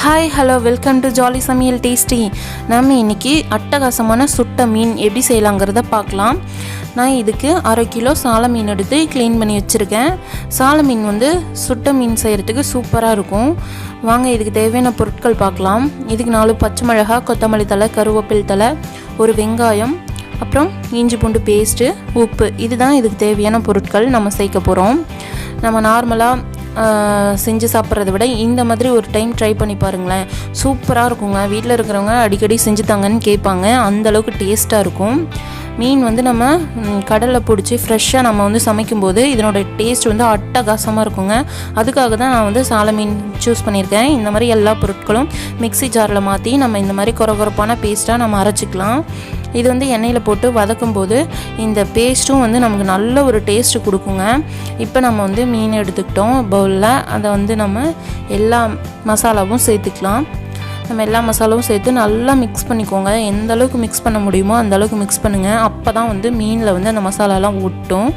Hi hello welcome to jollysamayaltasty. நம்ம இன்றைக்கி அட்டகாசமான சுட்ட மீன் எப்படி செய்யலாங்கிறத பார்க்கலாம். நான் இதுக்கு 1/2 கிலோ சாலை மீன் எடுத்து க்ளீன் பண்ணி வச்சுருக்கேன். சாலை மீன் சுட்ட மீன் செய்கிறதுக்கு சூப்பராக இருக்கும். வாங்க இதுக்கு தேவையான பொருட்கள் பார்க்கலாம். இதுக்கு 4 பச்சை மிளகாய், கொத்தமல்லி தழை, கருவேப்பிலை தழை, ஒரு வெங்காயம், அப்புறம் இஞ்சி பூண்டு பேஸ்ட்டு, உப்பு. இதுதான் இதுக்கு தேவையான பொருட்கள் நம்ம சேர்க்க போகிறோம். நம்ம நார்மலாக செஞ்சு சாப்பிட்றத விட இந்த மாதிரி ஒரு டைம் ட்ரை பண்ணி பாருங்களேன், சூப்பராக இருக்குங்க. வீட்டில் இருக்கிறவங்க அடிக்கடி செஞ்சு தாங்கன்னு கேட்பாங்க, அந்தளவுக்கு டேஸ்ட்டாக இருக்கும். மீன் நம்ம கடலில் பிடிச்சி ஃப்ரெஷ்ஷாக நம்ம சமைக்கும்போது இதனோட டேஸ்ட் அட்டகாசமாக இருக்குங்க. அதுக்காக தான் நான் சாலை மீன் சூஸ் பண்ணியிருக்கேன். இந்த மாதிரி எல்லா பொருட்களும் மிக்ஸி ஜாரில் மாற்றி நம்ம இந்த மாதிரி கொரகொரப்பான பேஸ்ட்டாக நம்ம அரைச்சிக்கலாம். இது எண்ணெயில் போட்டு வதக்கும் போது இந்த பேஸ்ட்டும் நமக்கு நல்ல ஒரு டேஸ்ட்டு கொடுக்குங்க. இப்போ நம்ம மீன் எடுத்துக்கிட்டோம் பவுலில், அதை நம்ம எல்லா மசாலாவும் சேர்த்துக்கலாம். நம்ம எல்லா மசாலாவும் சேர்த்து நல்லா மிக்ஸ் பண்ணிக்கோங்க. எந்த அளவுக்கு மிக்ஸ் பண்ண முடியுமோ அந்த அளவுக்கு மிக்ஸ் பண்ணுங்கள். அப்போ தான் மீனில் அந்த மசாலாலாம் ஒட்டும்.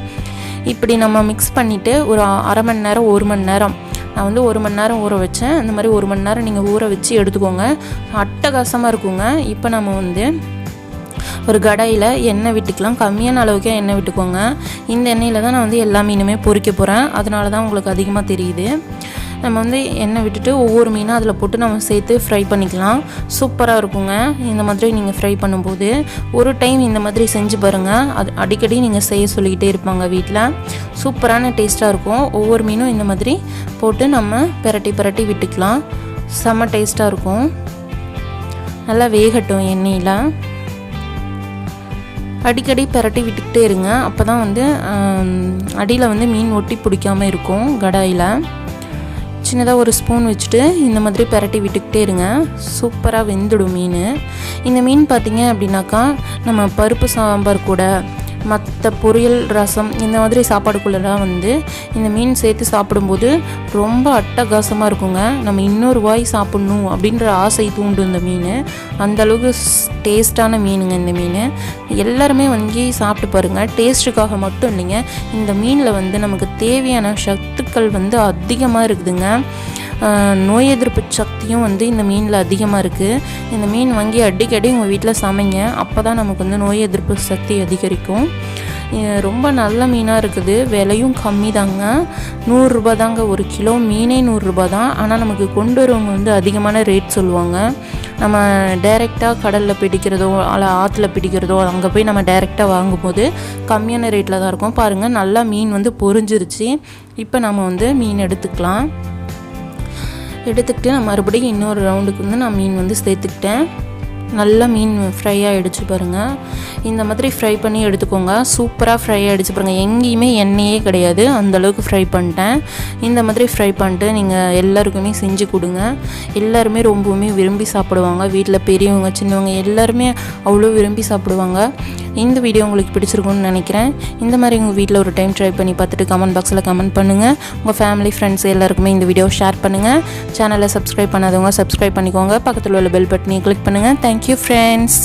இப்படி நம்ம மிக்ஸ் பண்ணிவிட்டு ஒரு 1/2 மணி நேரம் 1 மணி நேரம், நான் 1 மணி நேரம் ஊற வச்சேன். இந்த மாதிரி 1 மணி நேரம் நீங்கள் ஊற வச்சு எடுத்துக்கோங்க, அட்டகாசமாக இருக்குங்க. இப்போ நம்ம ஒரு கடாயில் எண்ணெய் விட்டுக்கலாம். கம்மியான அளவுக்கே எண்ணெய் விட்டுக்கோங்க. இந்த எண்ணெயில் தான் நான் எல்லா மீனுமே பொரிக்க போகிறேன், அதனால தான் உங்களுக்கு அதிகமாக தெரியுது. நம்ம எண்ணெய் விட்டுட்டு ஒவ்வொரு மீனாக அதில் போட்டு நம்ம சேர்த்து ஃப்ரை பண்ணிக்கலாம். சூப்பராக இருக்குங்க. இந்த மாதிரி நீங்கள் ஃப்ரை பண்ணும்போது ஒரு டைம் இந்த மாதிரி செஞ்சு பாருங்கள். அது அடிக்கடி நீங்கள் செய்ய சொல்லிக்கிட்டே இருப்பாங்க வீட்டில். சூப்பரான டேஸ்ட்டாக இருக்கும். ஒவ்வொரு மீனும் இந்த மாதிரி போட்டு நம்ம பிரட்டி விட்டுக்கலாம். செம்ம டேஸ்ட்டாக இருக்கும். நல்லா வேகட்டும் எண்ணெயில். அடிக்கடி பிரட்டி விட்டுக்கிட்டே இருங்க. அப்போ தான் அடியில் மீன் ஒட்டி பிடிக்காமல் இருக்கும். கடாயில் சின்னதாக ஒரு ஸ்பூன் வச்சுட்டு இந்த மாதிரி பிரட்டி விட்டுக்கிட்டே இருங்க. சூப்பராக வெந்துடும் மீன். இந்த மீன் பார்த்திங்க அப்படின்னாக்கா நம்ம பருப்பு சாம்பார் கூட, மற்ற பொரியல், ரசம் இந்த மாதிரி சாப்பாடுக்குள்ளெல்லாம் இந்த மீன் சேர்த்து சாப்பிடும்போது ரொம்ப அட்டகாசமாக இருக்குங்க. நம்ம இன்னொரு வாய் சாப்பிட்ணும் அப்படின்ற ஆசை தூண்டும் இந்த மீன். அந்தளவுக்கு டேஸ்ட்டான மீனுங்க இந்த மீன். எல்லாருமே சாப்பிட்டு பாருங்கள். டேஸ்ட்டுக்காக மட்டும் இல்லைங்க, இந்த மீனில் நமக்கு தேவையான சத்துக்கள் அதிகமாக இருக்குதுங்க. நோய் எதிர்ப்பு சக்தியும் இந்த மீனில் அதிகமாக இருக்குது. இந்த மீன் அடிக்கடி உங்கள் வீட்டில் சமைங்க. அப்போ தான் நமக்கு நோய் எதிர்ப்பு சக்தி அதிகரிக்கும். ரொம்ப நல்ல மீனாக இருக்குது. விலையும் கம்மி தாங்க, 100 ரூபா தாங்க. 1 கிலோ மீனே 100 ரூபா தான். ஆனால் நமக்கு கொண்டு வரவங்க அதிகமான ரேட் சொல்லுவாங்க. நம்ம டைரெக்டாக கடலில் பிடிக்கிறதோ அல்ல ஆற்றுல பிடிக்கிறதோ அங்கே போய் நம்ம டைரெக்டாக வாங்கும்போது கம்மியான ரேட்டில் தான் இருக்கும். பாருங்கள், நல்லா மீன் பொரிஞ்சிருச்சு. இப்போ நம்ம மீன் எடுத்துக்கிட்டு நான் மறுபடியும் இன்னொரு ரவுண்டுக்கு நான் மீன் சேர்த்துக்கிட்டேன். நல்லா மீன் ஃப்ரை ஆகிடுச்சு பாருங்கள். இந்த மாதிரி ஃப்ரை பண்ணி எடுத்துக்கோங்க. சூப்பராக ஃப்ரை ஆகிடுச்சு பாருங்கள். எங்கேயுமே எண்ணெயே கிடையாது, அந்தளவுக்கு ஃப்ரை பண்ணிட்டேன். இந்த மாதிரி ஃப்ரை பண்ணிட்டு நீங்கள் எல்லாருக்குமே செஞ்சு கொடுங்க. எல்லாருமே ரொம்பவுமே விரும்பி சாப்பிடுவாங்க. வீட்டில் பெரியவங்க சின்னவங்க எல்லாருமே அவ்வளோ விரும்பி சாப்பிடுவாங்க. இந்த வீடியோ உங்களுக்கு பிடிச்சிருக்குன்னு நினைக்கிறேன். இந்த மாதிரி உங்கள் வீட்டில் ஒரு டைம் ட்ரை பண்ணி பார்த்துட்டு கமெண்ட் பாக்ஸில் கமெண்ட் பண்ணுங்கள். உங்கள் ஃபேமிலி ஃப்ரெண்ட்ஸ் எல்லாருக்குமே இந்த வீடியோ ஷேர் பண்ணுங்கள். சேனலை சப்ஸ்கிரைப் பண்ணாதவங்க சப்ஸ்கிரைப் பண்ணிக்கோங்க. பக்கத்தில் உள்ள பெல் பட்டனையும் கிளிக் பண்ணுங்கள். Thank you friends.